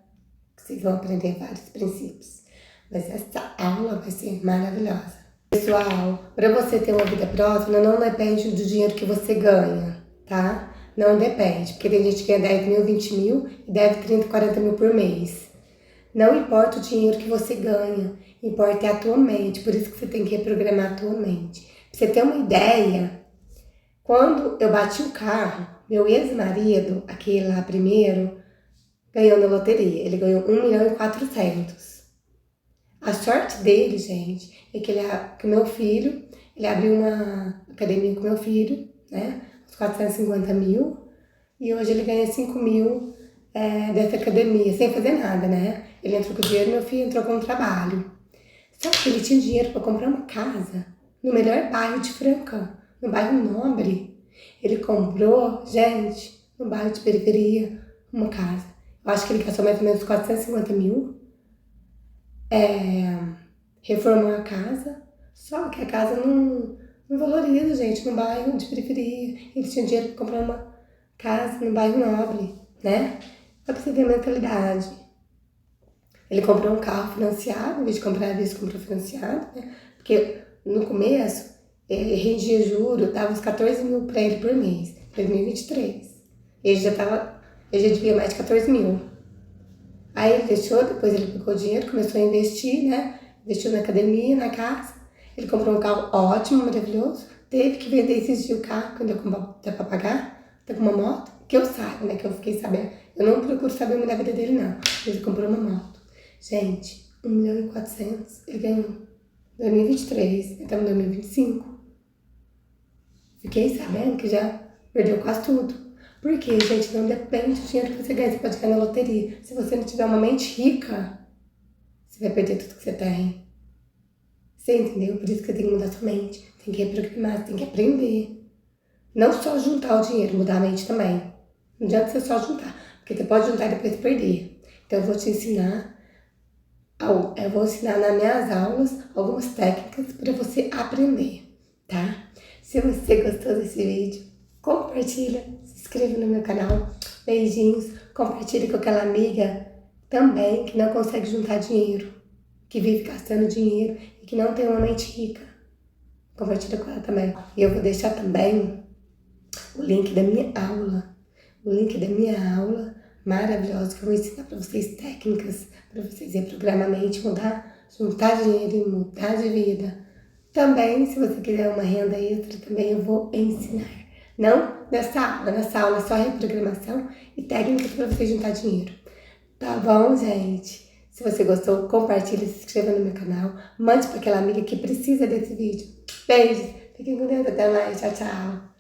que vocês vão aprender vários princípios. Mas essa aula vai ser maravilhosa. Pessoal, para você ter uma vida próxima, não depende do dinheiro que você ganha, tá? Não depende, porque tem gente que ganha 10 mil, 20 mil e deve 30, 40 mil por mês. Não importa o dinheiro que você ganha, importa é a tua mente, por isso que você tem que reprogramar a tua mente. Pra você ter uma ideia, quando eu bati o carro, meu ex-marido, aquele lá primeiro, ganhou na loteria. Ele ganhou 1.400.000. A sorte dele, gente, é que que o meu filho, ele abriu uma academia com meu filho, né? Uns 450 mil. E hoje ele ganha 5 mil dessa academia, sem fazer nada, né? Ele entrou com dinheiro, meu filho entrou com um trabalho. Só que ele tinha dinheiro para comprar uma casa no melhor bairro de Franca, no bairro Nobre. Ele comprou, gente, no bairro de periferia, uma casa. Eu acho que ele gastou mais ou menos 450 mil. Reformou a casa, só que a casa não valoriza, gente, no bairro de periferia. Ele tinha dinheiro para comprar uma casa no bairro Nobre, né? Só pra você ver a mentalidade. Ele comprou um carro financiado, em vez de comprar à vista, comprou financiado, né? Porque no começo, ele rendia juro, dava uns 14 mil para ele por mês, 2023. Ele já devia mais de 14 mil. Aí ele deixou, depois ele pegou o dinheiro, começou a investir, né? Investiu na academia, na casa. Ele comprou um carro ótimo, maravilhoso. Teve que vender esses dias o carro, quando deu para pagar. Tá com uma moto, que eu saiba, né? Que eu fiquei sabendo. Eu não procuro saber muito da vida dele, não. Ele comprou uma moto. Gente, 1.400.000 ele ganhou em 2023. Estamos em 2025. Fiquei sabendo que já perdeu quase tudo. Porque, gente, não depende do dinheiro que você ganha. Você pode ganhar na loteria. Se você não tiver uma mente rica, você vai perder tudo que você tem. Você entendeu? Por isso que você tem que mudar sua mente. Tem que reprogramar, tem que aprender. Não só juntar o dinheiro, mudar a mente também. Não adianta você só juntar. Porque você pode juntar e depois perder. Então eu vou te ensinar. Eu vou ensinar nas minhas aulas algumas técnicas para você aprender, tá? Se você gostou desse vídeo, compartilha, se inscreva no meu canal, beijinhos, compartilhe com aquela amiga também que não consegue juntar dinheiro, que vive gastando dinheiro e que não tem uma mente rica. Compartilha com ela também. E eu vou deixar também o link da minha aula maravilhosa, que eu vou ensinar para vocês técnicas, para vocês reprogramar a mente, mudar, juntar dinheiro e mudar de vida. Também, se você quiser uma renda extra, também eu vou ensinar. Não nessa aula é só reprogramação e técnicas para você juntar dinheiro. Tá bom, gente? Se você gostou, compartilhe, se inscreva no meu canal, mande para aquela amiga que precisa desse vídeo. Beijo, fiquem com Deus, até mais, tchau, tchau.